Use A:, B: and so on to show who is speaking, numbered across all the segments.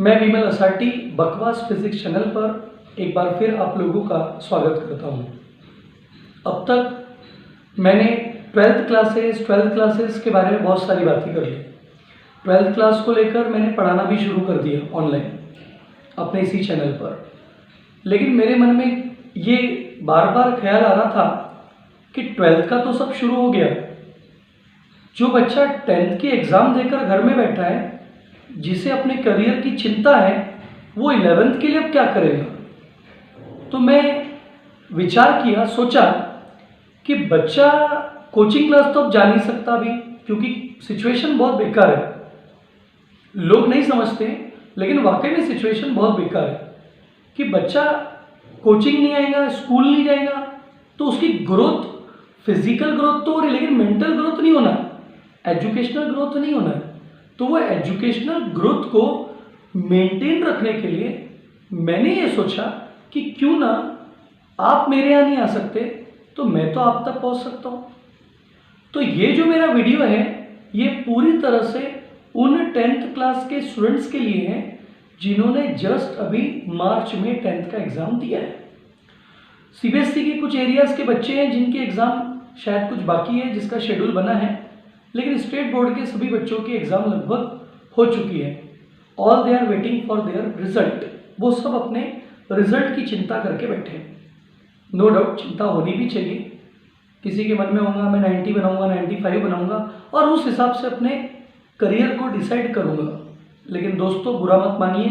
A: मैं विमल असाटी बकवास physics channel पर एक बार फिर आप लोगों का स्वागत करता हूं। अब तक मैंने ट्वेल्थ क्लासेस के बारे में बहुत सारी बातें कर ली। ट्वेल्थ क्लास को लेकर मैंने पढ़ाना भी शुरू कर दिया ऑनलाइन अपने इसी चैनल पर। लेकिन मेरे मन में ये बार बार ख्याल आ रहा था कि ट्वेल्थ का तो सब शुरू हो गया, जो बच्चा टेंथ की एग्ज़ाम देकर घर में बैठा है, जिसे अपने करियर की चिंता है, वो 11th के लिए अब क्या करेगा। तो मैं विचार किया, सोचा कि बच्चा कोचिंग क्लास तो अब जा नहीं सकता अभी, क्योंकि सिचुएशन बहुत बेकार है। लोग नहीं समझते लेकिन वाकई में सिचुएशन बहुत बेकार है कि बच्चा कोचिंग नहीं आएगा, स्कूल नहीं जाएगा, तो उसकी ग्रोथ, फिजिकल ग्रोथ तो हो रही लेकिन मेंटल ग्रोथ नहीं होना, एजुकेशनल ग्रोथ नहीं होना है। तो वो एजुकेशनल ग्रोथ को मेंटेन रखने के लिए मैंने ये सोचा कि क्यों ना आप मेरे यहाँ नहीं आ सकते तो मैं तो आप तक पहुँच सकता हूँ। तो ये जो मेरा वीडियो है ये पूरी तरह से उन 10th क्लास के स्टूडेंट्स के लिए है जिन्होंने जस्ट अभी मार्च में 10th का एग्ज़ाम दिया है। सीबीएसई के कुछ एरियाज़ के बच्चे हैं जिनके एग्ज़ाम शायद कुछ बाकी है, जिसका शेड्यूल बना है, लेकिन स्टेट बोर्ड के सभी बच्चों की एग्ज़ाम लगभग हो चुकी है। All they are waiting for their result. वो सब अपने रिजल्ट की चिंता करके बैठे हैं। नो डाउट चिंता होनी भी चाहिए। किसी के मन में होगा मैं 90 बनाऊंगा, 95 बनाऊंगा और उस हिसाब से अपने करियर को डिसाइड करूंगा। लेकिन दोस्तों बुरा मत मानिए,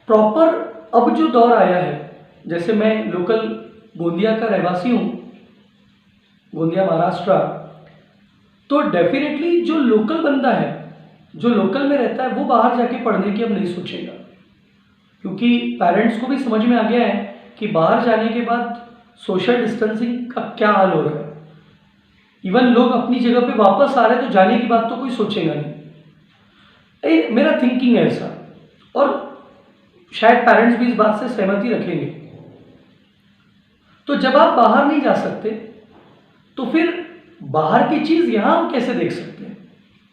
A: प्रॉपर अब जो दौर आया है, जैसे मैं लोकल गोंदिया का रहवासी हूँ, गोंदिया महाराष्ट्र, तो डेफिनेटली जो लोकल बंदा है, जो लोकल में रहता है, वो बाहर जाके पढ़ने की अब नहीं सोचेगा, क्योंकि पेरेंट्स को भी समझ में आ गया है कि बाहर जाने के बाद सोशल डिस्टेंसिंग का क्या हाल हो रहा है। इवन लोग अपनी जगह पे वापस आ रहे हैं तो जाने की बात तो कोई सोचेगा नहीं। मेरा थिंकिंग है ऐसा, और शायद पेरेंट्स भी इस बात से सहमति रखेंगे। तो जब आप बाहर नहीं जा सकते तो फिर बाहर की चीज़ यहाँ हम कैसे देख सकते हैं।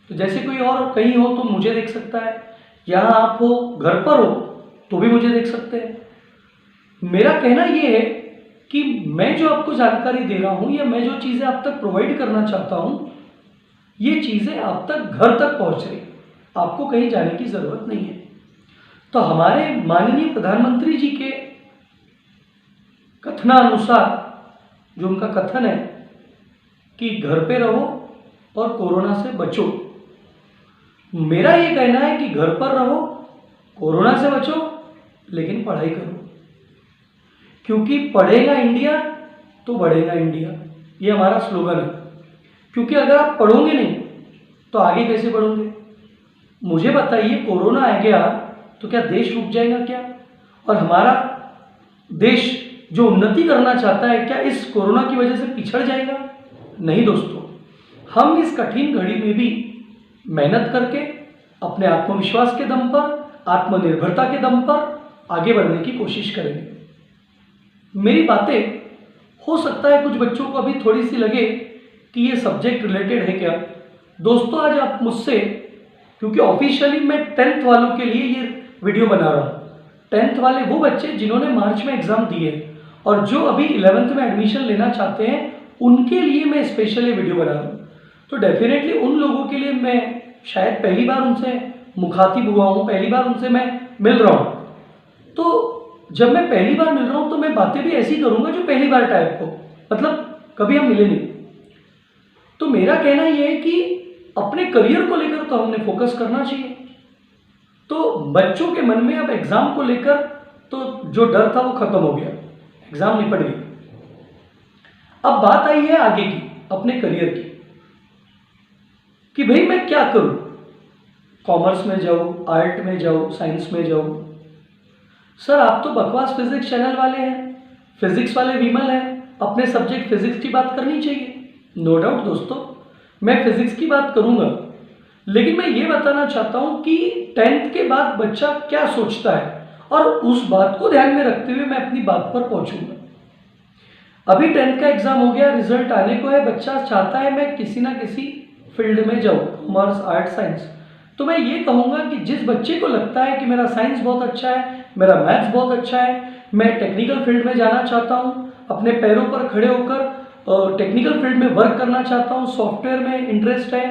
A: तो जैसे कोई और कहीं हो तो मुझे देख सकता है, यहाँ आप हो, घर पर हो तो भी मुझे देख सकते हैं। मेरा कहना ये है कि मैं जो आपको जानकारी दे रहा हूँ या मैं जो चीज़ें आप तक प्रोवाइड करना चाहता हूँ, ये चीज़ें आप तक घर तक पहुँच रही, आपको कहीं जाने की ज़रूरत नहीं है। तो हमारे माननीय प्रधानमंत्री जी के कथनानुसार, जो उनका कथन है कि घर पे रहो और कोरोना से बचो, मेरा ये कहना है कि घर पर रहो, कोरोना से बचो, लेकिन पढ़ाई करो, क्योंकि पढ़ेगा इंडिया तो बढ़ेगा इंडिया, ये हमारा स्लोगन है। क्योंकि अगर आप पढ़ोगे नहीं तो आगे कैसे बढ़ोगे। मुझे बताइए, कोरोना आ गया तो क्या देश रुक जाएगा क्या? और हमारा देश जो उन्नति करना चाहता है, क्या इस कोरोना की वजह से पिछड़ जाएगा? नहीं दोस्तों, हम इस कठिन घड़ी में भी मेहनत करके अपने आत्मविश्वास के दम पर, आत्मनिर्भरता के दम पर आगे बढ़ने की कोशिश करेंगे। मेरी बातें हो सकता है कुछ बच्चों को अभी थोड़ी सी लगे कि ये सब्जेक्ट रिलेटेड है क्या। दोस्तों आज आप मुझसे, क्योंकि ऑफिशियली मैं 10th वालों के लिए ये वीडियो बना रहा हूँ, 10th वाले वो बच्चे जिन्होंने मार्च में एग्ज़ाम दिए और जो अभी 11th में एडमिशन लेना चाहते हैं, उनके लिए मैं स्पेशल ये वीडियो बना रहा हूँ। तो डेफिनेटली उन लोगों के लिए मैं शायद पहली बार उनसे मुखातिब हुआ हूँ, पहली बार उनसे मैं मिल रहा हूँ। तो जब मैं पहली बार मिल रहा हूँ तो मैं बातें भी ऐसी करूँगा जो पहली बार टाइप को, मतलब कभी हम मिले नहीं। तो मेरा कहना यह है कि अपने करियर को लेकर तो हमने फोकस करना चाहिए। तो बच्चों के मन में अब एग्ज़ाम को लेकर तो जो डर था वो खत्म हो गया, एग्ज़ाम निपट गई। अब बात आई है आगे की, अपने करियर की, कि भाई मैं क्या करूं, कॉमर्स में जाऊं, आर्ट में जाऊं, साइंस में जाऊं। सर आप तो बकवास फिजिक्स चैनल वाले हैं, फिजिक्स वाले विमल हैं, अपने सब्जेक्ट फिजिक्स की बात करनी चाहिए। नो डाउट दोस्तों, मैं फिजिक्स की बात करूंगा, लेकिन मैं ये बताना चाहता हूं कि 10th के बाद बच्चा क्या सोचता है, और उस बात को ध्यान में रखते हुए मैं अपनी बात पर पहुंचूंगा। अभी 10th का एग्जाम हो गया, रिजल्ट आने को है, बच्चा चाहता है मैं किसी ना किसी फील्ड में जाऊं, कॉमर्स, आर्ट, साइंस। तो मैं ये कहूँगा कि जिस बच्चे को लगता है कि मेरा साइंस बहुत अच्छा है, मेरा मैथ्स बहुत अच्छा है, मैं टेक्निकल फील्ड में जाना चाहता हूँ, अपने पैरों पर खड़े होकर टेक्निकल फील्ड में वर्क करना चाहता हूँ, सॉफ्टवेयर में इंटरेस्ट है,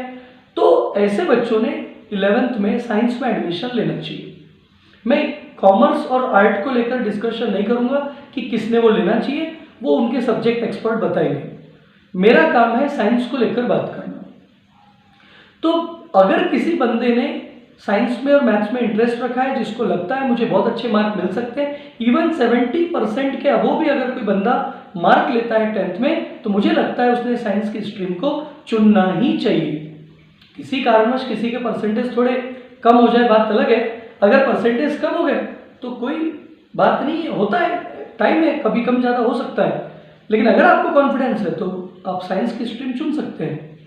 A: तो ऐसे बच्चों ने 11th में साइंस में एडमिशन लेना चाहिए। मैं कॉमर्स और आर्ट को लेकर डिस्कशन नहीं करूँगा कि किसने वो लेना चाहिए, वो उनके सब्जेक्ट एक्सपर्ट बताएंगे। मेरा काम है साइंस को लेकर बात करना। तो अगर किसी बंदे ने साइंस में और मैथ्स में इंटरेस्ट रखा है, जिसको लगता है मुझे बहुत अच्छे मार्क मिल सकते हैं, इवन 70% के अबो भी अगर कोई बंदा मार्क लेता है 10th में, तो मुझे लगता है उसने साइंस की स्ट्रीम को चुनना ही चाहिए। किसी कारणवश किसी के परसेंटेज थोड़े कम हो जाए बात अलग है, अगर परसेंटेज कम हो गए तो कोई बात नहीं है, होता है, टाइम है, कभी कम ज़्यादा हो सकता है, लेकिन अगर आपको कॉन्फिडेंस है तो आप साइंस की स्ट्रीम चुन सकते हैं।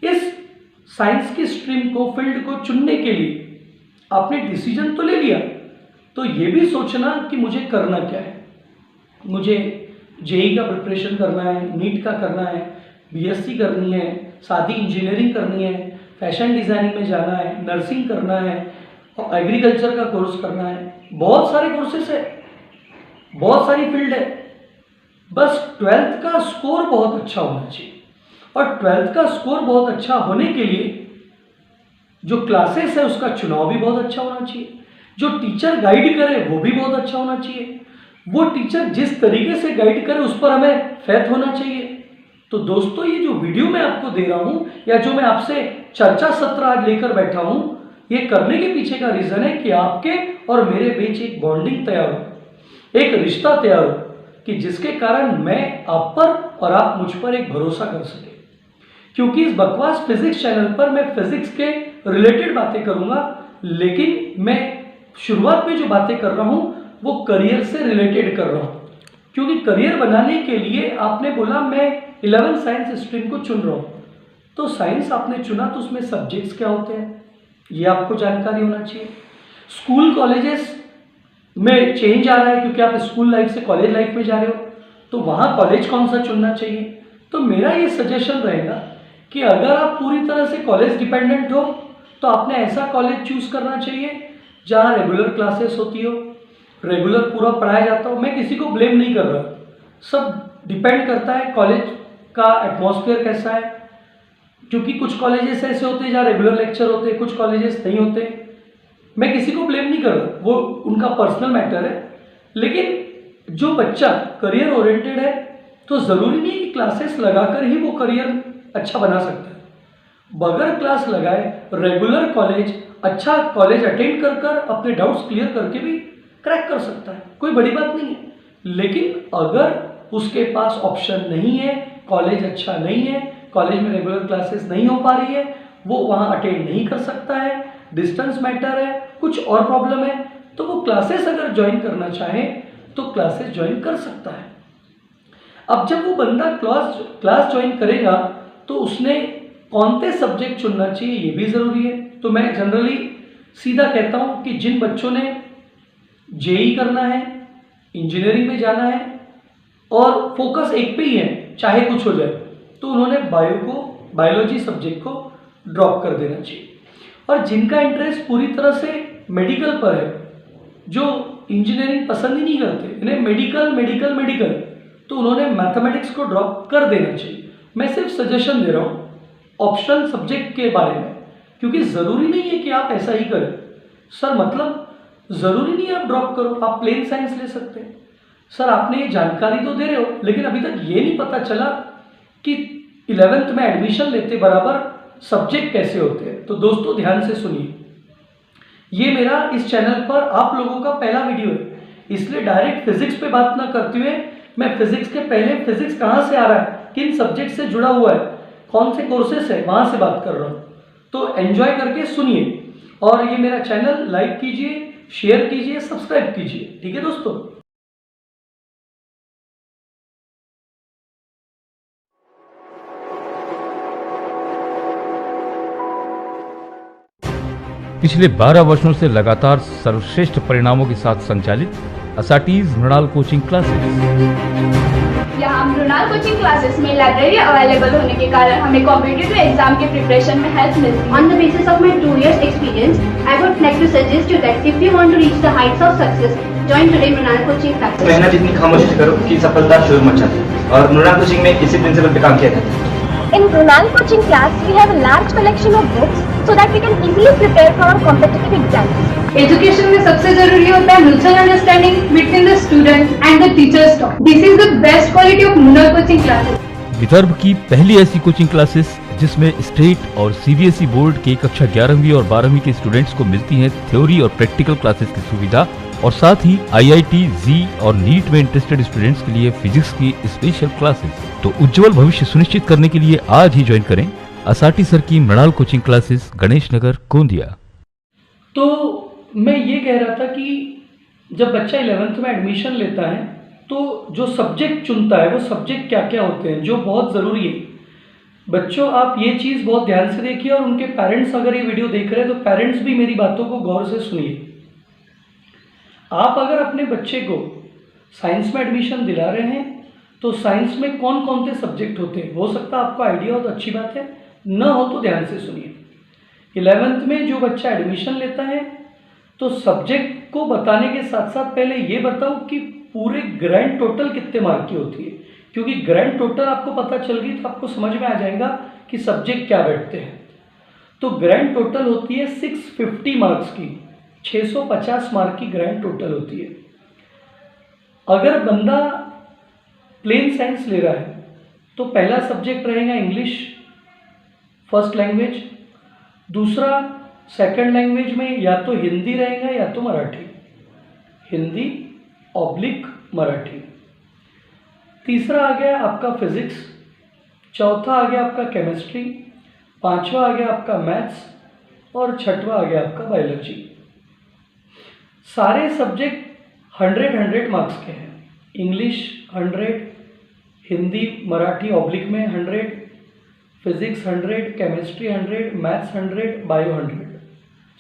A: इस साइंस की स्ट्रीम को, फील्ड को चुनने के लिए आपने डिसीजन तो ले लिया, तो ये भी सोचना कि मुझे करना क्या है। मुझे जेई का प्रिपरेशन करना है, नीट का करना है, बीएससी करनी है, सादी इंजीनियरिंग करनी है, फैशन डिज़ाइनिंग में जाना है, नर्सिंग करना है, और एग्रीकल्चर का कोर्स करना है। बहुत सारे कोर्सेस है, बहुत सारी फील्ड है, बस 12th का स्कोर बहुत अच्छा होना चाहिए। और 12th का स्कोर बहुत अच्छा होने के लिए जो क्लासेस है उसका चुनाव भी बहुत अच्छा होना चाहिए, जो टीचर गाइड करे वो भी बहुत अच्छा होना चाहिए, वो टीचर जिस तरीके से गाइड करे उस पर हमें फेथ होना चाहिए। तो दोस्तों, ये जो वीडियो मैं आपको दे रहा हूँ या जो मैं आपसे चर्चा सत्र आज लेकर बैठा हूँ, ये करने के पीछे का रीज़न है कि आपके और मेरे बीच एक बॉन्डिंग तैयार हो, एक रिश्ता तैयार हो, कि जिसके कारण मैं आप पर और आप मुझ पर एक भरोसा कर सके। क्योंकि इस बकवास फिजिक्स चैनल पर मैं फिजिक्स के रिलेटेड बातें करूंगा, लेकिन मैं शुरुआत में जो बातें कर रहा हूं वो करियर से रिलेटेड कर रहा हूं। क्योंकि करियर बनाने के लिए आपने बोला मैं 11 साइंस स्ट्रीम को चुन रहा हूं, तो साइंस आपने चुना तो उसमें सब्जेक्ट्स क्या होते हैं ये आपको जानकारी होना चाहिए। स्कूल कॉलेजेस में चेंज आ रहा है क्योंकि आप स्कूल लाइफ से कॉलेज लाइफ में जा रहे हो, तो वहाँ कॉलेज कौन सा चुनना चाहिए। तो मेरा ये सजेशन रहेगा कि अगर आप पूरी तरह से कॉलेज डिपेंडेंट हो तो आपने ऐसा कॉलेज चूज़ करना चाहिए जहाँ रेगुलर क्लासेस होती हो, रेगुलर पूरा पढ़ाया जाता हो। मैं किसी को ब्लेम नहीं कर रहा, सब डिपेंड करता है कॉलेज का एटमॉस्फेयर कैसा है, क्योंकि कुछ कॉलेजेस ऐसे होते हैं जहाँ रेगुलर लेक्चर होते हैं, कुछ कॉलेजेस नहीं होते। मैं किसी को ब्लेम नहीं कर रहा, वो उनका पर्सनल मैटर है। लेकिन जो बच्चा करियर ओरिएंटेड है तो ज़रूरी नहीं कि क्लासेस लगाकर ही वो करियर अच्छा बना सकता है। बगैर क्लास लगाए रेगुलर कॉलेज, अच्छा कॉलेज अटेंड कर कर अपने डाउट्स क्लियर करके भी क्रैक कर सकता है, कोई बड़ी बात नहीं है। लेकिन अगर उसके पास ऑप्शन नहीं है, कॉलेज अच्छा नहीं है, कॉलेज में रेगुलर क्लासेस नहीं हो पा रही है, वो वहाँ अटेंड नहीं कर सकता है, डिस्टेंस मैटर है, कुछ और प्रॉब्लम है, तो वो क्लासेस अगर ज्वाइन करना चाहे तो क्लासेस ज्वाइन कर सकता है। अब जब वो बंदा क्लास ज्वाइन करेगा तो उसने कौन से सब्जेक्ट चुनना चाहिए ये भी ज़रूरी है। तो मैं जनरली सीधा कहता हूँ कि जिन बच्चों ने जेई करना है, इंजीनियरिंग में जाना है और फोकस एक पे ही है, चाहे कुछ हो जाए, तो उन्होंने बायोलॉजी सब्जेक्ट को ड्रॉप कर देना चाहिए। और जिनका इंटरेस्ट पूरी तरह से मेडिकल पर है, जो इंजीनियरिंग पसंद ही नहीं करते, इन्हें मेडिकल, तो उन्होंने मैथमेटिक्स को ड्रॉप कर देना चाहिए। मैं सिर्फ सजेशन दे रहा हूँ ऑप्शनल सब्जेक्ट के बारे में, क्योंकि ज़रूरी नहीं है कि आप ऐसा ही करें। सर मतलब ज़रूरी नहीं है आप ड्रॉप करो, आप प्लेन साइंस ले सकते हैं। सर आपने ये जानकारी तो दे रहे हो, लेकिन अभी तक ये नहीं पता चला कि 11th में एडमिशन लेते बराबर सब्जेक्ट कैसे होते हैं। तो दोस्तों ध्यान से सुनिए, ये मेरा इस चैनल पर आप लोगों का पहला वीडियो है, इसलिए डायरेक्ट फिजिक्स पे बात ना करते हुए मैं फिजिक्स के पहले फिजिक्स कहाँ से आ रहा है, किन सब्जेक्ट से जुड़ा हुआ है, कौन से कोर्सेस है, वहाँ से बात कर रहा हूँ। तो एंजॉय करके सुनिए और ये मेरा चैनल लाइक कीजिए, शेयर कीजिए, सब्सक्राइब कीजिए। ठीक है दोस्तों।
B: पिछले 12 वर्षों से लगातार सर्वश्रेष्ठ परिणामों के साथ संचालित असाटीज मृणाल कोचिंग क्लासेस।
C: यहाँ मृणाल कोचिंग क्लासेस में लाइब्रेरी अवेलेबल होने के कारण हमें कॉम्पिटिटिव एग्जाम के प्रिपरेशन में हेल्प मिलती है।
D: On the basis of my 2 years experience, I would like to suggest you that if you want to reach the heights of success, join today Mrinal Coaching classes.
E: मेहनत इतनी खामोश करो कि सफलता शुरू मचा दे। और मृणाल कोचिंग में इसी प्रिंसिपल पे काम किया जाता है।
F: In Mrinal Coaching class, we have a large collection of books so that we can easily prepare for our competitive exams.
C: Education में सबसे जरूरी होता है mutual understanding between the student and the teachers talk. This is the best quality of Mrinal coaching classes.
B: Vidarbha की पहली ऐसी coaching classes जिसमें state और सीबीएसई बोर्ड के कक्षा 11वीं और 12वीं के स्टूडेंट्स को मिलती है थ्योरी और प्रैक्टिकल क्लासेस की सुविधा, और साथ ही आईआईटी, जी और नीट में इंटरेस्टेड स्टूडेंट्स के लिए फिजिक्स की स्पेशल क्लासेस। तो उज्जवल भविष्य सुनिश्चित करने के लिए आज ही ज्वाइन करें असाटी सर की मृणाल कोचिंग क्लासेस, गणेश नगर, गोंदिया।
A: तो मैं ये कह रहा था कि जब बच्चा 11th में एडमिशन लेता है तो जो सब्जेक्ट चुनता है वो सब्जेक्ट क्या क्या होते हैं जो बहुत ज़रूरी है। बच्चों, आप ये चीज़ बहुत ध्यान से देखिए, और उनके पेरेंट्स अगर ये वीडियो देख रहे हैं तो पेरेंट्स भी मेरी बातों को गौर से सुनिए। आप अगर अपने बच्चे को साइंस में एडमिशन दिला रहे हैं तो साइंस में कौन कौन से सब्जेक्ट होते हैं, हो सकता है आपको आइडिया हो तो अच्छी बात है, न हो तो ध्यान से सुनिए। 11th में जो बच्चा एडमिशन लेता है तो सब्जेक्ट को बताने के साथ साथ पहले ये बताओ कि पूरे ग्रैंड टोटल कितने मार्क की होती है, क्योंकि ग्रैंड टोटल आपको पता चल गई तो आपको समझ में आ जाएगा कि सब्जेक्ट क्या बैठते हैं। तो ग्रैंड टोटल होती है 650 मार्क्स की, 650 मार्क की ग्रैंड टोटल होती है। अगर बंदा प्लेन साइंस ले रहा है तो पहला सब्जेक्ट रहेगा इंग्लिश फर्स्ट लैंग्वेज, दूसरा सेकंड लैंग्वेज में या तो हिंदी रहेगा या तो मराठी, हिंदी ऑब्लिक मराठी। तीसरा आ गया आपका फिजिक्स, चौथा आ गया आपका केमिस्ट्री, पांचवा आ गया आपका मैथ्स, और छठवा आ गया आपका बायोलॉजी। सारे सब्जेक्ट 100 मार्क्स के हैं। इंग्लिश 100, हिंदी मराठी ऑब्लिक में 100, physics 100, chemistry 100, maths 100, bio 100।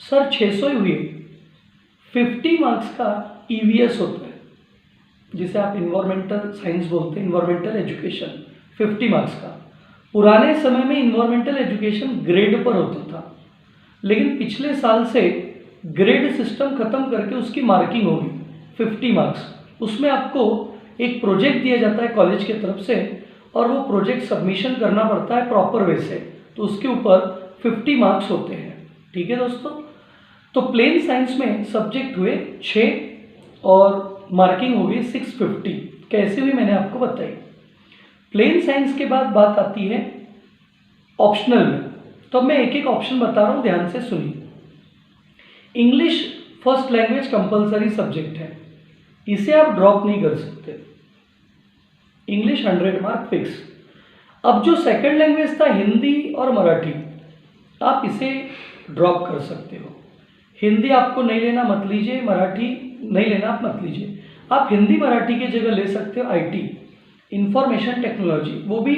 A: Sir 600 ही हुए। 50 मार्क्स का ईवीएस होता है जिसे आप इन्वायरमेंटल साइंस बोलते हैं, इन्वायरमेंटल एजुकेशन, 50 मार्क्स का। पुराने समय में इन्वायरमेंटल एजुकेशन ग्रेड पर होता था, लेकिन पिछले साल से ग्रेड सिस्टम खत्म करके उसकी मार्किंग होगी 50 मार्क्स। उसमें आपको एक प्रोजेक्ट दिया जाता है कॉलेज की तरफ से, और वो प्रोजेक्ट सबमिशन करना पड़ता है प्रॉपर वे से, तो उसके ऊपर 50 मार्क्स होते हैं। ठीक है दोस्तों, तो प्लेन साइंस में सब्जेक्ट हुए 6 और मार्किंग होगी 650। कैसे हुई मैंने आपको बताई। प्लेन साइंस के बाद बात आती है ऑप्शनल में, तो अब मैं एक एक ऑप्शन बता रहा हूँ, ध्यान से सुनिए। English first language compulsory subject है, इसे आप ड्रॉप नहीं कर सकते। English 100 mark fix. अब जो सेकंड लैंग्वेज था हिंदी और मराठी, आप इसे ड्रॉप कर सकते हो। हिंदी आपको नहीं लेना मत लीजिए, मराठी नहीं लेना आप मत लीजिए। आप हिंदी मराठी की जगह ले सकते हो आईटी, इंफॉर्मेशन टेक्नोलॉजी, वो भी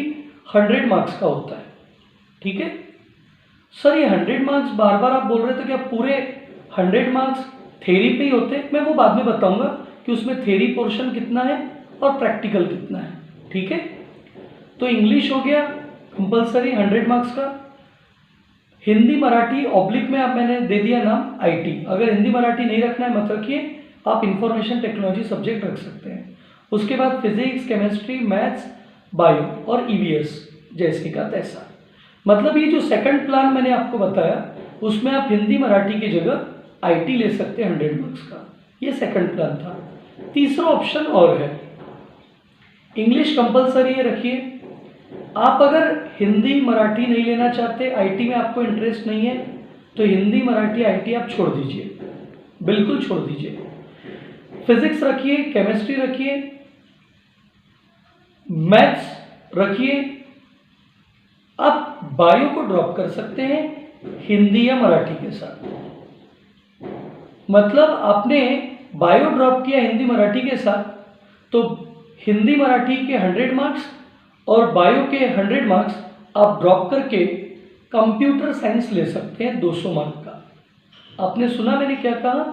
A: 100 मार्क्स का होता है। ठीक है सर, ये 100 मार्क्स बार बार आप बोल रहे थे, क्या पूरे 100 मार्क्स थ्योरी पे ही होते हैं? मैं वो बाद में बताऊंगा कि उसमें थ्योरी पोर्शन कितना है और प्रैक्टिकल कितना है। ठीक है, तो इंग्लिश हो गया कंपलसरी 100 मार्क्स का। हिंदी मराठी ऑब्लिक में आप मैंने दे दिया नाम आईटी। अगर हिंदी मराठी नहीं रखना है मत रखिए, आप इंफॉर्मेशन टेक्नोलॉजी सब्जेक्ट रख सकते हैं। उसके बाद फिजिक्स, केमिस्ट्री, मैथ्स, बायो और ईवीएस जैसे का तैसा। मतलब ये जो सेकंड प्लान मैंने आपको बताया उसमें आप हिंदी मराठी की जगह आईटी ले सकते हैं 100 मार्क्स का, ये सेकंड प्लान था। तीसरा ऑप्शन और है, इंग्लिश कंपलसरी है रखिए। आप अगर हिंदी मराठी नहीं लेना चाहते, आईटी में आपको इंटरेस्ट नहीं है, तो हिंदी मराठी आईटी आप छोड़ दीजिए, बिल्कुल छोड़ दीजिए। फिजिक्स रखिए, केमिस्ट्री रखिए, मैथ्स रखिए। आप बायो को ड्रॉप कर सकते हैं हिंदी या मराठी के साथ। मतलब आपने बायो ड्रॉप किया हिंदी मराठी के साथ, तो हिंदी मराठी के 100 मार्क्स और बायो के 100 मार्क्स आप ड्रॉप करके कंप्यूटर साइंस ले सकते हैं 200 मार्क का। आपने सुना मैंने क्या कहा?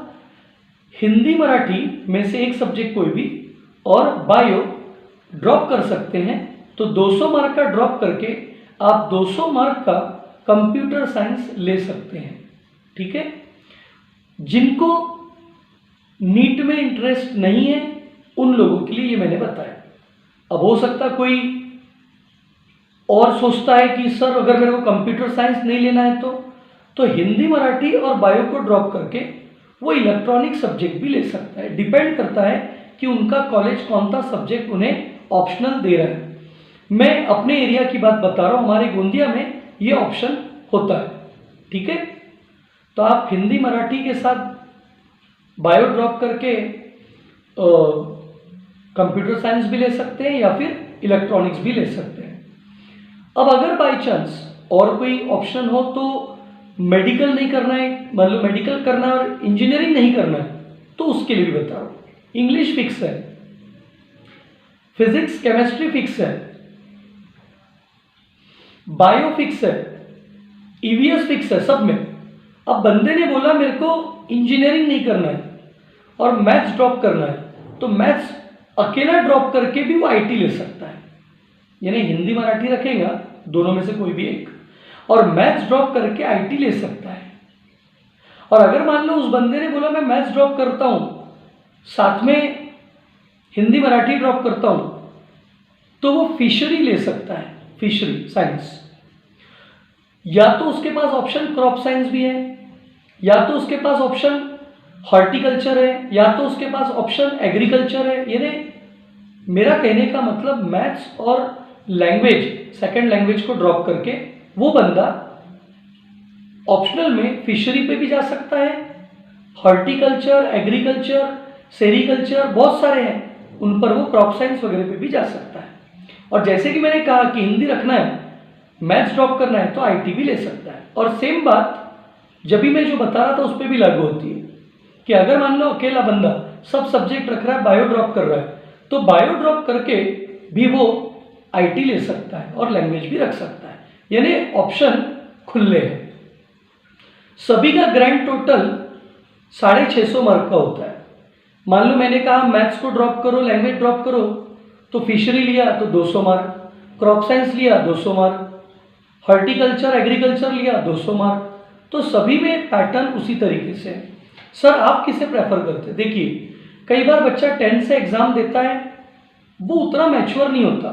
A: हिंदी मराठी में से एक सब्जेक्ट कोई भी और बायो ड्रॉप कर सकते हैं तो 200 मार्क का ड्रॉप करके आप 200 मार्क का कंप्यूटर साइंस ले सकते हैं। ठीक है, जिनको नीट में इंटरेस्ट नहीं है उन लोगों के लिए ये मैंने बताया। अब हो सकता कोई और सोचता है कि सर अगर मेरे को कंप्यूटर साइंस नहीं लेना है तो हिंदी, मराठी और बायो को ड्रॉप करके वो इलेक्ट्रॉनिक सब्जेक्ट भी ले सकता है। डिपेंड करता है कि उनका कॉलेज कौन सा सब्जेक्ट उन्हें ऑप्शनल दे रहा है। मैं अपने एरिया की बात बता रहा हूँ, हमारे गोंदिया में ये ऑप्शन होता है। ठीक है, तो आप हिंदी मराठी के साथ बायो ड्रॉप करके कंप्यूटर साइंस भी ले सकते हैं या फिर इलेक्ट्रॉनिक्स भी ले सकते हैं। अब अगर बाय चांस और कोई ऑप्शन हो तो मेडिकल नहीं करना है, मतलब मेडिकल करना है और इंजीनियरिंग नहीं करना है, तो उसके लिए भी बता रहा हूँ। इंग्लिश फिक्स है, फिजिक्स केमिस्ट्री फिक्स है, बायो फिक्स है, ईवीएस फिक्स है, सब में। अब बंदे ने बोला मेरे को इंजीनियरिंग नहीं करना है और मैथ्स ड्रॉप करना है, तो मैथ्स अकेला ड्रॉप करके भी वो आईटी ले सकता है, यानी हिंदी मराठी रखेगा दोनों में से कोई भी एक, और मैथ्स ड्रॉप करके आईटी ले सकता है। और अगर मान लो उस बंदे ने बोला मैं मैथ्स ड्रॉप करता हूँ साथ में हिंदी मराठी ड्रॉप करता हूँ, तो वो फिशरी ले सकता है, फिशरी साइंस। या तो उसके पास ऑप्शन क्रॉप साइंस भी है, या तो उसके पास ऑप्शन हॉर्टिकल्चर है, या तो उसके पास ऑप्शन एग्रीकल्चर है। यानी मेरा कहने का मतलब मैथ्स और लैंग्वेज, सेकंड लैंग्वेज को ड्रॉप करके वो बंदा ऑप्शनल में फिशरी पे भी जा सकता है, हॉर्टिकल्चर, एग्रीकल्चर, सेरिकल्चर बहुत सारे हैं, उन पर वो क्रॉप साइंस वगैरह पे भी जा सकता है। और जैसे कि मैंने कहा कि हिंदी रखना है, मैथ्स ड्रॉप करना है, तो आईटी भी ले सकता है। और सेम बात जब भी मैं जो बता रहा था उस पर भी लागू होती है कि अगर मान लो अकेला बंदा सब सब्जेक्ट रख रहा है, बायो ड्रॉप कर रहा है, तो बायो ड्रॉप करके भी वो आईटी ले सकता है और लैंग्वेज भी रख सकता है, यानी ऑप्शन खुले हैं। सभी का ग्रैंड टोटल 650 मार्क का होता है। मान लो मैंने कहा मैथ्स को ड्रॉप करो, लैंग्वेज ड्रॉप करो, तो फिशरी लिया तो 200 मार्क, क्रॉप साइंस लिया 200 मार्क, हॉर्टिकल्चर एग्रीकल्चर लिया 200 मार्क। तो सभी में पैटर्न उसी तरीके से है। सर आप किसे प्रेफर करते हैं? देखिए, कई बार बच्चा 10 से एग्जाम देता है, वो उतना मैच्योर नहीं होता,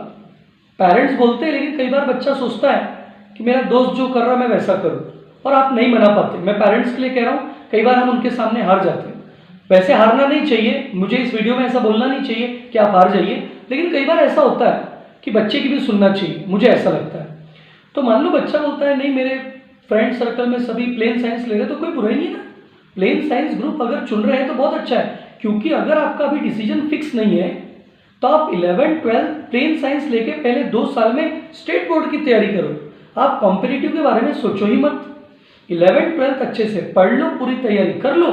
A: पेरेंट्स बोलते हैं, लेकिन कई बार बच्चा सोचता है कि मेरा दोस्त जो कर रहा है मैं वैसा करूं, और आप नहीं मना पाते। मैं पेरेंट्स के लिए कह रहा हूं, कई बार हम उनके सामने हार जाते हैं। वैसे हारना नहीं चाहिए, मुझे इस वीडियो में ऐसा बोलना नहीं चाहिए कि आप हार जाइए, लेकिन कई बार ऐसा होता है कि बच्चे की भी सुनना चाहिए, मुझे ऐसा लगता है। तो मान लो बच्चा बोलता है नहीं मेरे फ्रेंड सर्कल में सभी प्लेन साइंस ले रहे, तो कोई बुराई नहीं ना, प्लेन साइंस ग्रुप अगर चुन रहे हैं तो बहुत अच्छा है। क्योंकि अगर आपका अभी डिसीजन फिक्स नहीं है तो आप 11-12 प्लेन साइंस लेके पहले 2 साल में स्टेट बोर्ड की तैयारी करो। आप कॉम्पिटिटिव के बारे में सोचो ही मत। 11-12 अच्छे से पढ़ लो, पूरी तैयारी कर लो,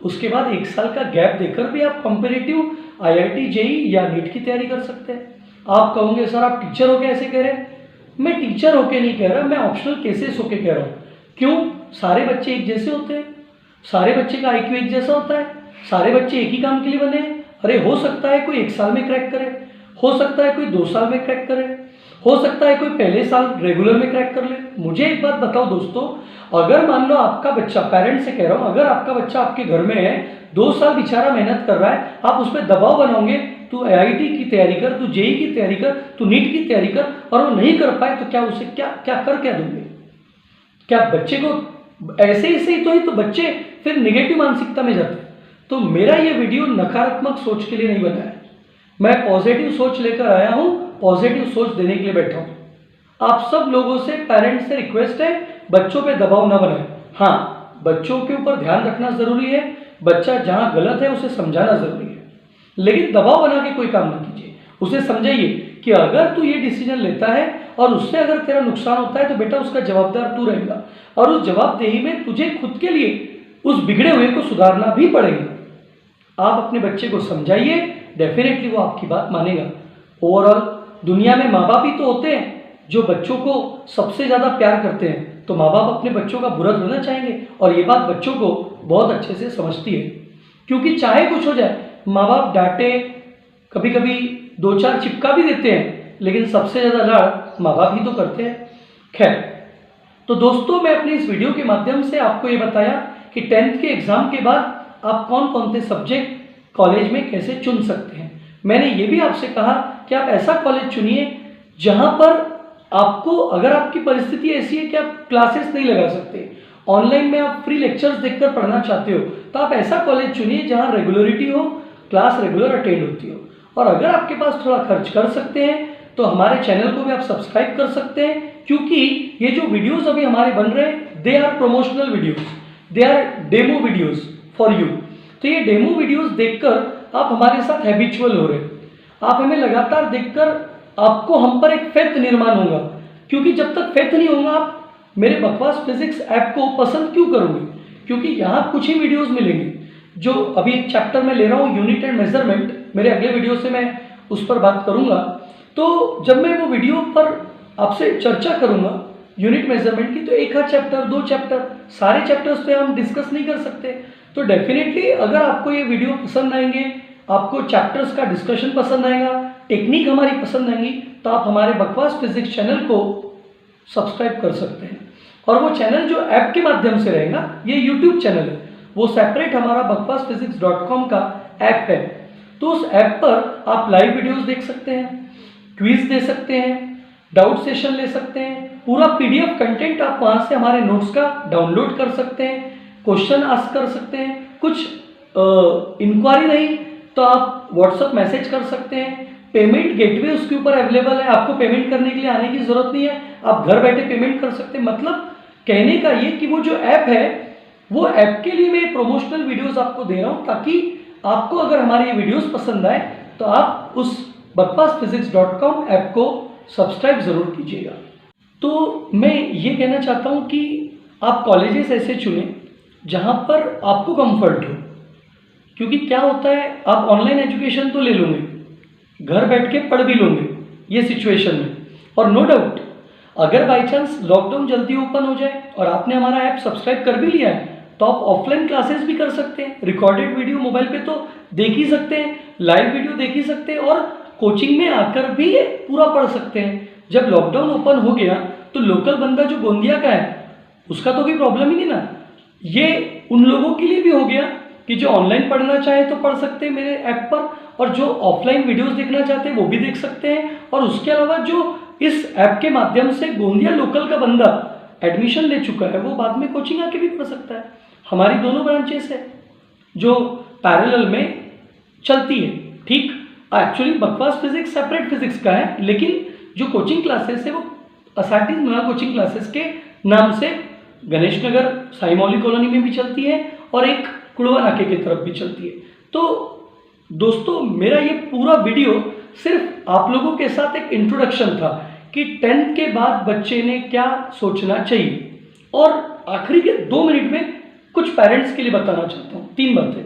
A: उसके बाद 1 साल का गैप देकर भी आप कॉम्पिटिटिव IIT JEE या नीट की तैयारी कर सकते हैं। आप कहोगे सर आप टीचर होके ऐसे कह रहे हैं। मैं टीचर होके नहीं कह रहा, मैं ऑप्शनल केसेस होके कह रहा हूँ। क्यों? सारे बच्चे एक जैसे होते हैं, सारे बच्चे का IQ एक जैसा होता है, सारे बच्चे एक ही काम के लिए बने हैं। अरे हो सकता है कोई 1 साल में क्रैक करे, हो सकता है कोई 2 साल में क्रैक करे, हो सकता है कोई पहले साल रेगुलर में क्रैक कर ले। मुझे एक बात बताओ दोस्तों, अगर मान लो आपका बच्चा, पेरेंट्स से कह रहा हूँ, अगर आपका बच्चा आपके घर में है, 2 साल बेचारा मेहनत कर रहा है, आप उस पर दबाव बनाओगे तू IIT की तैयारी कर, तू JEE की तैयारी कर, तू नीट की तैयारी कर, और वो नहीं कर पाए तो क्या उसे क्या दोगे? क्या बच्चे को ऐसे ही तो बच्चे फिर निगेटिव मानसिकता में जाते हैं। तो मेरा ये वीडियो नकारात्मक सोच के लिए नहीं बना है, मैं पॉजिटिव सोच लेकर आया हूँ, पॉजिटिव सोच देने के लिए बैठा हूँ। आप सब लोगों से, पेरेंट्स से रिक्वेस्ट है, बच्चों पे दबाव ना बनाएं। हाँ, बच्चों के ऊपर ध्यान रखना जरूरी है, बच्चा जहाँ गलत है उसे समझाना जरूरी है, लेकिन दबाव बना के कोई काम ना कीजिए। उसे समझाइए कि अगर तू ये डिसीजन लेता है और उससे अगर तेरा नुकसान होता है तो बेटा उसका जवाबदार तू रहेगा, और उस जवाबदेही में तुझे खुद के लिए उस बिगड़े हुए को सुधारना भी पड़ेगा। आप अपने बच्चे को समझाइए, डेफिनेटली वो आपकी बात मानेगा। ओवरऑल दुनिया में माँ बाप ही तो होते हैं जो बच्चों को सबसे ज़्यादा प्यार करते हैं, तो माँ बाप अपने बच्चों का बुरा होना चाहेंगे, और ये बात बच्चों को बहुत अच्छे से समझती है। क्योंकि चाहे कुछ हो जाए, माँ बाप डांटे, कभी कभी 2-4 चिपका भी देते हैं, लेकिन सबसे ज़्यादा लाड़ माँ बाप ही तो करते हैं। खैर, तो दोस्तों मैं अपनी इस वीडियो के माध्यम से आपको ये बताया कि 10th के एग्ज़ाम के बाद आप कौन कौन से सब्जेक्ट कॉलेज में कैसे चुन सकते हैं। मैंने ये भी आपसे कहा कि आप ऐसा कॉलेज चुनिए जहाँ पर आपको, अगर आपकी परिस्थिति ऐसी है कि आप क्लासेस नहीं लगा सकते, ऑनलाइन में आप फ्री लेक्चर्स देखकर पढ़ना चाहते हो, तो आप ऐसा कॉलेज चुनिए जहाँ रेगुलरिटी हो, क्लास रेगुलर अटेंड होती हो। और अगर आपके पास थोड़ा खर्च कर सकते हैं तो हमारे चैनल को भी आप सब्सक्राइब कर सकते हैं, क्योंकि ये जो वीडियोस अभी हमारे बन रहे हैं they are promotional videos, they are demo videos for you. तो ये डेमो वीडियोस देखकर आप हमारे साथ हैबिचुअल हो रहे हैं, आप हमें लगातार देखकर आपको हम पर एक फेथ निर्माण होगा, क्योंकि जब तक फेथ नहीं होगा आप मेरे बकवास फिजिक्स ऐप को पसंद क्यों करोगे? क्योंकि यहाँ कुछ ही वीडियोस मिलेंगे। जो अभी एक चैप्टर में ले रहा हूँ यूनिट एंड मेजरमेंट, मेरे अगले वीडियो से मैं उस पर बात करूँगा। तो जब मैं वो वीडियो पर आपसे चर्चा करूँगा यूनिट मेजरमेंट की, तो एक आध चैप्टर, 2 चैप्टर, सारे चैप्टर्स पे हम डिस्कस नहीं कर सकते। तो डेफिनेटली अगर आपको ये वीडियो पसंद आएंगे, आपको चैप्टर्स का डिस्कशन पसंद आएगा, टेक्निक हमारी पसंद आएंगी, तो आप हमारे बकवास फिजिक्स चैनल को सब्सक्राइब कर सकते हैं। और वो चैनल जो ऐप के माध्यम से रहेगा, ये यूट्यूब चैनल है, वो सेपरेट हमारा bakwasphysics.com का ऐप है। तो उस ऐप पर आप लाइव वीडियोस देख सकते हैं, क्विज दे सकते हैं, डाउट सेशन ले सकते हैं, पूरा PDF कंटेंट आप वहाँ से हमारे नोट्स का डाउनलोड कर सकते हैं, क्वेश्चन आस्क कर सकते हैं, कुछ इंक्वायरी नहीं तो आप व्हाट्सअप मैसेज कर सकते हैं। पेमेंट गेटवे उसके ऊपर अवेलेबल है, आपको पेमेंट करने के लिए आने की ज़रूरत नहीं है, आप घर बैठे पेमेंट कर सकते हैं। मतलब कहने का ये कि वो जो ऐप है, वो ऐप के लिए मैं प्रोमोशनल वीडियोस आपको दे रहा हूँ, ताकि आपको अगर हमारे ये वीडियोस पसंद आए तो आप उस bakwasphysics.com ऐप को सब्सक्राइब ज़रूर कीजिएगा। तो मैं ये कहना चाहता हूँ कि आप कॉलेजेस ऐसे चुनें जहाँ पर आपको कंफर्ट हो, क्योंकि क्या होता है, आप ऑनलाइन एजुकेशन तो ले लोगे, घर बैठ के पढ़ भी लोगे ये सिचुएशन में। और नो डाउट अगर बाई चांस लॉकडाउन जल्दी ओपन हो जाए और आपने हमारा ऐप सब्सक्राइब कर भी लिया है, तो आप ऑफलाइन क्लासेस भी कर सकते हैं, रिकॉर्डेड वीडियो मोबाइल पे तो देख ही सकते हैं, लाइव वीडियो देख ही सकते हैं, और कोचिंग में आकर भी पूरा पढ़ सकते हैं। जब लॉकडाउन ओपन हो गया तो लोकल बंदा जो गोंदिया का है उसका तो कोई प्रॉब्लम ही नहीं ना, ये उन लोगों के लिए भी हो गया कि जो ऑनलाइन पढ़ना चाहे तो पढ़ सकते हैं मेरे ऐप पर, और जो ऑफलाइन वीडियोस देखना चाहते हैं वो भी देख सकते हैं। और उसके अलावा जो इस ऐप के माध्यम से गोंदिया लोकल का बंदा एडमिशन ले चुका है, वो बाद में कोचिंग आके भी पढ़ सकता है। हमारी दोनों ब्रांचेस है जो पैरेलल में चलती है। ठीक, एक्चुअली बकवास फिजिक्स सेपरेट फिजिक्स का है, लेकिन जो कोचिंग क्लासेस है वो असाटीज नया कोचिंग क्लासेस के नाम से गणेश नगर साई मौली कॉलोनी में भी चलती है और एक कुड़वा नाके की तरफ भी चलती है। तो दोस्तों मेरा ये पूरा वीडियो सिर्फ आप लोगों के साथ एक इंट्रोडक्शन था कि 10th के बाद बच्चे ने क्या सोचना चाहिए, और आखिरी के 2 मिनट में कुछ पेरेंट्स के लिए बताना चाहता हूँ 3 बातें।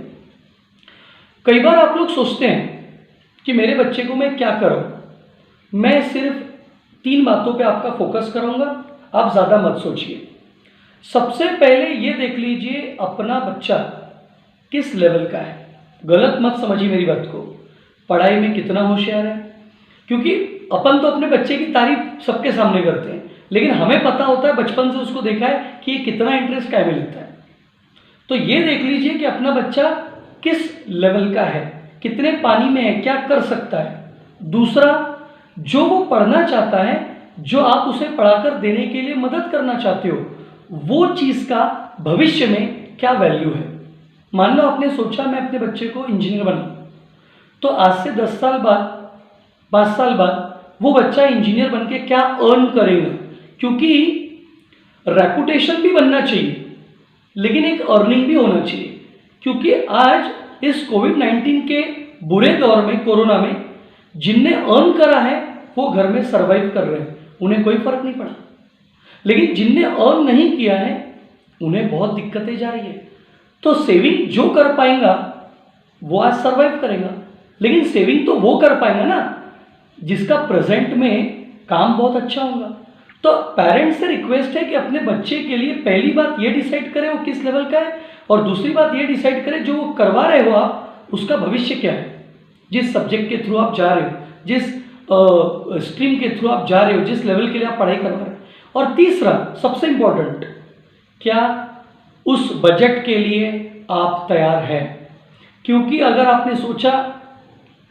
A: कई बार आप लोग सोचते हैं कि मेरे बच्चे को मैं क्या करूँ, मैं सिर्फ 3 बातों पे आपका फोकस करूँगा, आप ज़्यादा मत सोचिए। सबसे पहले ये देख लीजिए अपना बच्चा किस लेवल का है। गलत मत समझिए मेरी बात को, पढ़ाई में कितना होशियार है, क्योंकि अपन तो अपने बच्चे की तारीफ सबके सामने करते हैं, लेकिन हमें पता होता है बचपन से उसको देखा है कि ये कितना इंटरेस्ट क्या में लेता है। तो ये देख लीजिए कि अपना बच्चा किस लेवल का है, कितने पानी में है, क्या कर सकता है। दूसरा, जो वो पढ़ना चाहता है, जो आप उसे पढ़ाकर देने के लिए मदद करना चाहते हो, वो चीज़ का भविष्य में क्या वैल्यू है। मान लो आपने सोचा मैं अपने बच्चे को इंजीनियर बनाऊं, तो आज से 10 साल बाद, 5 साल बाद वो बच्चा इंजीनियर बन के क्या अर्न करेगा, क्योंकि रेपुटेशन भी बनना चाहिए लेकिन एक अर्निंग भी होना चाहिए। क्योंकि आज इस कोविड-19 के बुरे दौर में, कोरोना में, जिनने अर्न करा है वो घर में सरवाइव कर रहे हैं, उन्हें कोई फर्क नहीं पड़ा। लेकिन जिनने अर्न नहीं किया है उन्हें बहुत दिक्कतें जा रही है। तो सेविंग जो कर पाएगा वो आज सरवाइव करेगा, लेकिन सेविंग तो वो कर पाएगा ना जिसका प्रेजेंट में काम बहुत अच्छा होगा। तो पेरेंट्स से रिक्वेस्ट है कि अपने बच्चे के लिए पहली बात ये डिसाइड करें वो किस लेवल का है, और दूसरी बात ये डिसाइड करें जो वो करवा रहे हो आप उसका भविष्य क्या है, जिस सब्जेक्ट के थ्रू आप जा रहे हो, जिस स्ट्रीम के थ्रू आप जा रहे हो, जिस लेवल के लिए आप पढ़ाई कर रहे हो। और तीसरा सबसे इम्पोर्टेंट, क्या उस बजट के लिए आप तैयार हैं? क्योंकि अगर आपने सोचा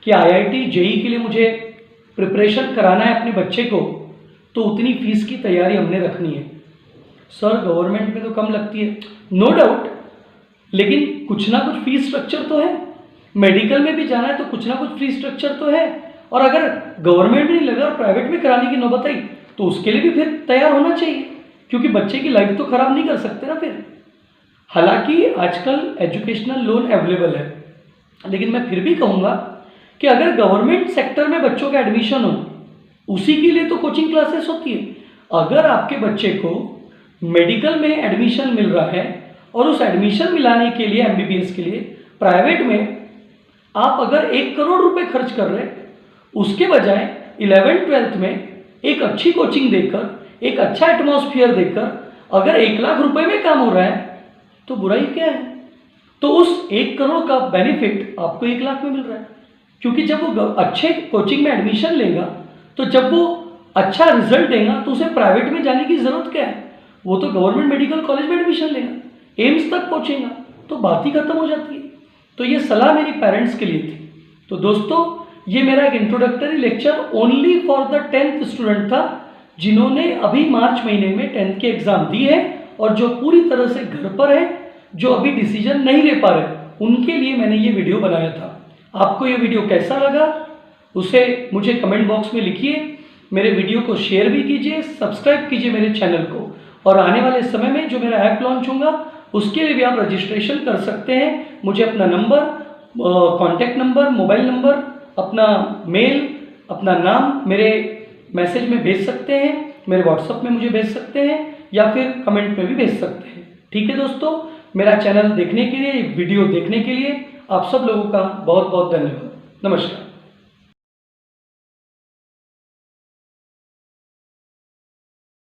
A: कि IIT JEE के लिए मुझे प्रिपरेशन कराना है अपने बच्चे को, तो उतनी फीस की तैयारी हमने रखनी है। सर गवर्नमेंट में तो कम लगती है, नो डाउट, लेकिन कुछ ना कुछ फीस स्ट्रक्चर तो है। मेडिकल में भी जाना है तो कुछ ना कुछ फीस स्ट्रक्चर तो है। और अगर गवर्नमेंट में नहीं लगा और प्राइवेट में कराने की नौबत आई तो उसके लिए भी फिर तैयार होना चाहिए, क्योंकि बच्चे की लाइफ तो खराब नहीं कर सकते ना फिर। हालांकि आजकल एजुकेशनल लोन अवेलेबल है, लेकिन मैं फिर भी कहूँगा कि अगर गवर्नमेंट सेक्टर में बच्चों का एडमिशन हो, उसी के लिए तो कोचिंग क्लासेस होती है। अगर आपके बच्चे को मेडिकल में एडमिशन मिल रहा है और उस एडमिशन मिलाने के लिए MBBS के लिए प्राइवेट में आप अगर 1 करोड़ रुपए खर्च कर रहे, उसके बजाय 11th-12th में एक अच्छी कोचिंग देकर, एक अच्छा एटमॉस्फेयर देकर अगर 1 लाख रुपए में काम हो रहा है तो बुराई क्या है? तो उस 1 करोड़ का बेनिफिट आपको 1 लाख में मिल रहा है, क्योंकि जब वो अच्छे कोचिंग में एडमिशन लेगा तो जब वो अच्छा रिजल्ट देगा तो उसे प्राइवेट में जाने की ज़रूरत क्या है? वो तो गवर्नमेंट मेडिकल कॉलेज में एडमिशन लेगा, एम्स तक पहुँचेगा, तो बात ही खत्म हो जाती है। तो ये सलाह मेरी पेरेंट्स के लिए थी। तो दोस्तों, ये मेरा एक introductory lecture only for the 10th student था, जिन्होंने अभी मार्च महीने में 10th के एग्ज़ाम दी है और जो पूरी तरह से घर पर है, जो अभी डिसीजन नहीं ले पा रहे, उनके लिए मैंने ये वीडियो बनाया था। आपको ये वीडियो कैसा लगा उसे मुझे कमेंट बॉक्स में लिखिए। मेरे वीडियो को शेयर भी कीजिए, सब्सक्राइब कीजिए मेरे चैनल को, और आने वाले समय में जो मेरा ऐप लॉन्च होगा उसके लिए भी आप रजिस्ट्रेशन कर सकते हैं। मुझे अपना number, contact number, mobile number, अपना मेल, अपना नाम मेरे मैसेज में भेज सकते हैं, मेरे व्हाट्सएप में मुझे भेज सकते हैं, या फिर कमेंट में भी भेज सकते हैं। ठीक है दोस्तों, मेरा चैनल देखने के लिए, वीडियो देखने के लिए आप सब लोगों का बहुत बहुत धन्यवाद। नमस्कार।